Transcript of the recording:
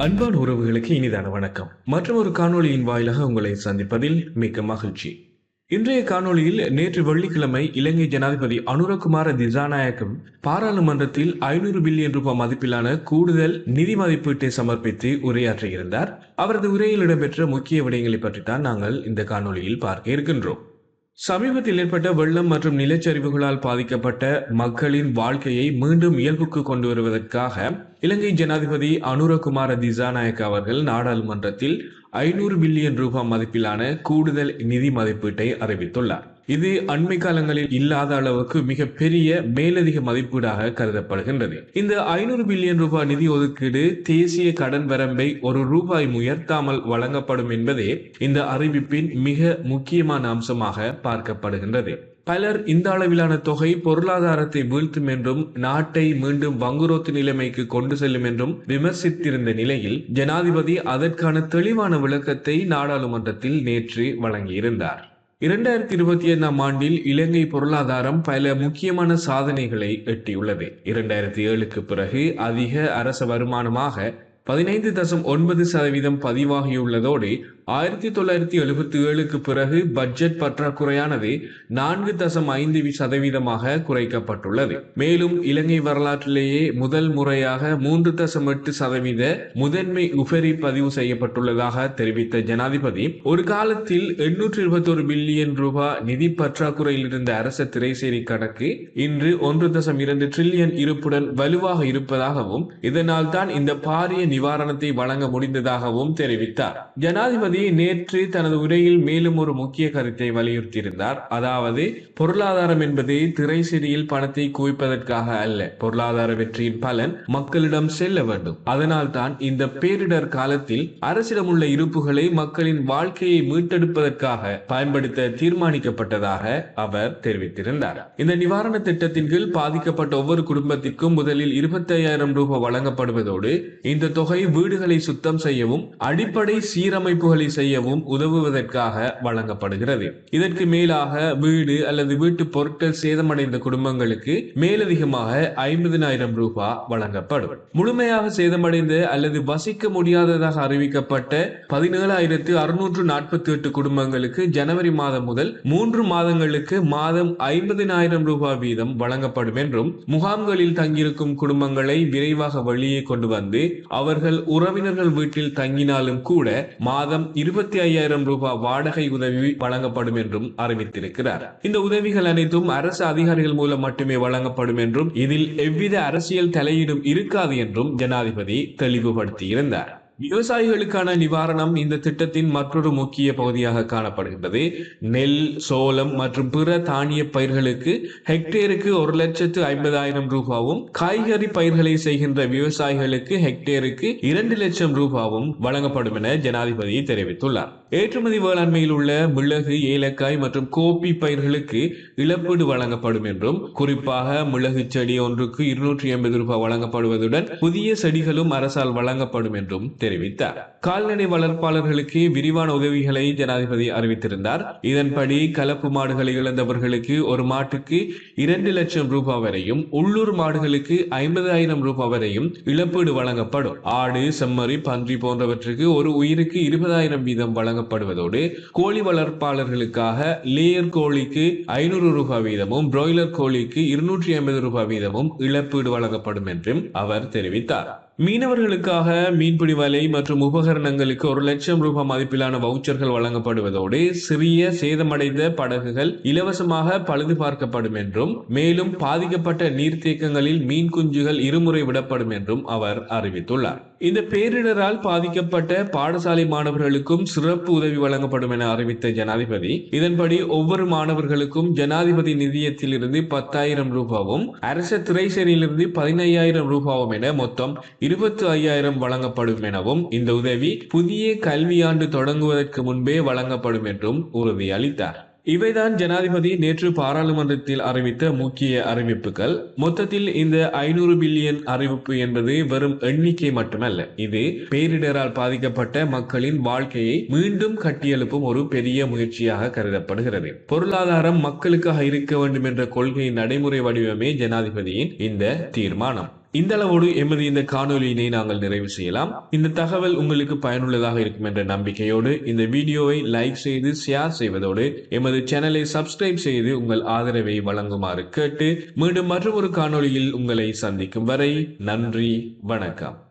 அன்பான உறவுகளுக்கு இனிதான வணக்கம். மற்றும் ஒரு காணொளியின் வாயிலாக உங்களை சந்திப்பதில் மிக்க மகிழ்ச்சி. இன்றைய காணொளியில் நேற்று வெள்ளிக்கிழமை இலங்கை ஜனாதிபதி அனுரகுமார திசாநாயக்கம் பாராளுமன்றத்தில் 500 பில்லியன் ரூபாய் மதிப்பிலான கூடுதல் நிதி மதிப்பீட்டை சமர்ப்பித்து உரையாற்றியிருந்தார். அவரது உரையில் இடம்பெற்ற முக்கிய விடயங்களை பற்றித்தான் நாங்கள் இந்த காணொளியில் பார்க்க இருக்கின்றோம். சமீபத்தில் ஏற்பட்ட வெள்ளம் மற்றும் நிலச்சரிவுகளால் பாதிக்கப்பட்ட மக்களின் வாழ்க்கையை மீண்டும் இயல்புக்கு கொண்டு வருவதற்காக இலங்கை ஜனாதிபதி அனுரகுமார திசாநாயக்க அவர்கள் நாடாளுமன்றத்தில் 500 பில்லியன் ரூபாய் மதிப்பிலான கூடுதல் நிதி மதிப்பீட்டை அறிவித்துள்ளார். இது அண்மை காலங்களில் இல்லாத அளவுக்கு மிக பெரிய மேலதிக மதிப்பீடாக கருதப்படுகின்றது. இந்த 500 பில்லியன் ரூபாய் நிதி ஒதுக்கீடு தேசிய கடன் வரம்பை ₹1 உயர்த்தாமல் வழங்கப்படும் என்பதே இந்த அறிவிப்பின் மிக முக்கியமான அம்சமாக பார்க்கப்படுகின்றது. பலர் இந்த அளவிலான தொகை பொருளாதாரத்தை வீழ்த்தும் என்றும் நாட்டை மீண்டும் வங்குரோத்து நிலைமைக்கு கொண்டு செல்லும் என்றும் விமர்சித்திருந்த நிலையில் ஜனாதிபதி அதற்கான தெளிவான விளக்கத்தை நாடாளுமன்றத்தில் நேற்று வழங்கியிருந்தார். 2025ஆம் ஆண்டில் இலங்கை பொருளாதாரம் பல முக்கியமான சாதனைகளை எட்டியுள்ளது. 2007க்கு பிறகு அதிக அரச வருமானமாக 15.9% பதிவாகியுள்ளதோடு 1977க்கு பிறகு பட்ஜெட் பற்றாக்குறையானது 4.5% குறைக்கப்பட்டுள்ளது. மேலும் இலங்கை வரலாற்றிலேயே முதல் முறையாக 3.8% முதன்மை உபரி பதிவு செய்யப்பட்டுள்ளதாக தெரிவித்த ஜனாதிபதி ஒரு காலத்தில் 821 பில்லியன் ரூபாய் நிதி பற்றாக்குறையில் இருந்த அரச திரைசேரி கணக்கு இன்று 1.2 டிரில்லியன் இருப்புடன் வலுவாக இருப்பதாகவும் இதனால் தான் இந்த பாரிய நிவாரணத்தை வழங்க முடிந்ததாகவும் தெரிவித்தார். ஜனாதிபதி நேற்று தனது உரையில் மேலும் ஒரு முக்கிய கருத்தை வலியுறுத்தியிருந்தார். அதாவது பொருளாதாரம் என்பது திரைசேரியில் பணத்தை குவிப்பதற்காக அல்ல, பொருளாதார வெற்றியின் பலன் மக்களிடம் செல்ல வேண்டும். அதனால் தான் இந்த பேரிடர் காலத்தில் அரசிடம் உள்ள இருப்புகளை மக்களின் வாழ்க்கையை மீட்டெடுப்பதற்காக பயன்படுத்த தீர்மானிக்கப்பட்டதாக அவர் தெரிவித்திருந்தார். இந்த நிவாரண திட்டத்தின் கீழ் பாதிக்கப்பட்ட ஒவ்வொரு குடும்பத்திற்கும் முதலில் ₹25,000 வழங்கப்படுவதோடு இந்த தொகை வீடுகளை சுத்தம் செய்யவும் அடிப்படை சீரமைப்புகளை செய்யவும் உதவுவதற்காக வழங்கப்படுகிறது. இதற்கு மேலாக வீடு அல்லது வீட்டு பொருட்கள் சேதமடைந்த குடும்பங்களுக்கு மேலதிகமாக ₹50,000 வழங்கப்படும். முழுமையாக சேதமடைந்த அல்லது வசிக்க முடியாததாக அறிவிக்கப்பட்ட 17,648 குடும்பங்களுக்கு ஜனவரி மாதம் முதல் 3 மாதங்களுக்கு மாதம் ₹50,000 வீதம் வழங்கப்படும் என்றும் முகாம்களில் தங்கியிருக்கும் குடும்பங்களை விரைவாக வெளியே கொண்டு வந்து அவர்கள் உறவினர்கள் வீட்டில் தங்கினாலும் கூட மாதம் ₹25,000 வாடகை உதவி வழங்கப்படும் என்றும் அறிவித்திருக்கிறார். இந்த உதவிகள் அனைத்தும் அரசு அதிகாரிகள் மூலம் மட்டுமே வழங்கப்படும் என்றும் இதில் எவ்வித அரசியல் தலையீடும் இருக்காது என்றும் ஜனாதிபதி தெளிவுபடுத்தியிருந்தார். விவசாயிகளுக்கான நிவாரணம் இந்த திட்டத்தின் மற்றொரு முக்கிய பகுதியாக காணப்படுகின்றது. நெல், சோளம் மற்றும் பிற தானிய பயிர்களுக்கு ஹெக்டேருக்கு ₹1,50,000 காய்கறி பயிர்களை செய்கின்ற விவசாயிகளுக்கு ஹெக்டேருக்கு ₹2,00,000 வழங்கப்படும் என ஜனாதிபதி தெரிவித்துள்ளார். ஏற்றுமதி வேளாண்மையில் உள்ள மிளகு, ஏலக்காய் மற்றும் கோப்பி பயிர்களுக்கு இழப்பீடு வழங்கப்படும் என்றும் குறிப்பாக மிளகு செடி ஒன்றுக்கு ₹280 வழங்கப்படுவதுடன் புதிய செடிகளும் அரசால் வழங்கப்படும் என்றும் தெரிவித்தார். கால்நடை வளர்ப்பாளர்களுக்கு விரிவான உதவிகளை ஜனாதிபதி அறிவித்திருந்தார். இதன்படி கலப்பு மாடுகளை இழந்தவர்களுக்கு ஒரு மாட்டுக்கு ₹2,00,000 வரையும் உள்ளூர் மாடுகளுக்கு ₹50,000 வரையும் இழப்பீடு வழங்கப்படும். ஆடு, செம்மறி, பன்றி போன்றவற்றுக்கு ஒரு உயிருக்கு 20,000 வீதம் வழங்கப்படுவதோடு கோழி வளர்ப்பாளர்களுக்காக லேயர் கோழிக்கு ₹500 வீதமும் பிராய்லர் கோழிக்கு ₹250 வீதமும் இழப்பீடு வழங்கப்படும் என்றும் அவர் தெரிவித்தார். மீனவர்களுக்காக மீன்பிடி வலை மற்றும் உபகரணங்களுக்கு ₹1,00,000 மதிப்பிலான வவுச்சர்கள் வழங்கப்படுவதோடு சிறிய சேதமடைந்த படகுகள் இலவசமாக பழுது பார்க்கப்படும் என்றும் மேலும் பாதிக்கப்பட்ட நீர்த்தேக்கங்களில் மீன் குஞ்சுகள் இருமுறை விடப்படும் என்றும் அவர் அறிவித்துள்ளார். இந்த பேரிடரால் பாதிக்கப்பட்ட பாடசாலை மாணவர்களுக்கும் சிறப்பு உதவி வழங்கப்படும் என அறிவித்த ஜனாதிபதி இதன்படி ஒவ்வொரு மாணவர்களுக்கும் ஜனாதிபதி நிதியத்தில் இருந்து ₹10,000 அரச திரைசேரியிலிருந்து ₹15,000 என மொத்தம் ₹25,000 வழங்கப்படும் எனவும் இந்த உதவி புதிய கல்வியாண்டு தொடங்குவதற்கு முன்பே வழங்கப்படும் என்றும் உறுதியளித்தார். இவைதான் ஜனாதிபதி நேற்று பாராளுமன்றத்தில் அறிவித்த முக்கிய அறிவிப்புகள். மொத்தத்தில் இந்த 500 பில்லியன் அறிவிப்பு என்பது வெறும் எண்ணிக்கை மட்டுமல்ல, இது பேரிடரால் பாதிக்கப்பட்ட மக்களின் வாழ்க்கையை மீண்டும் கட்டியெழுப்பும் ஒரு பெரிய முயற்சியாக கருதப்படுகிறது. பொருளாதாரம் மக்களுக்காக இருக்க வேண்டும் என்ற கொள்கையின் நடைமுறை வடிவமே ஜனாதிபதியின் இந்த தீர்மானம். இந்த அளவோடு எமது இந்த காணொலியினை நாங்கள் நிறைவு செய்யலாம். இந்த தகவல் உங்களுக்கு பயனுள்ளதாக இருக்கும் என்ற நம்பிக்கையோடு இந்த வீடியோவை லைக் செய்து ஷேர் செய்வதோடு எமது சேனலை சப்ஸ்கிரைப் செய்து உங்கள் ஆதரவை வழங்குமாறு கேட்டு மீண்டும் மற்றொரு காணொளியில் உங்களை சந்திக்கும் வரை நன்றி, வணக்கம்.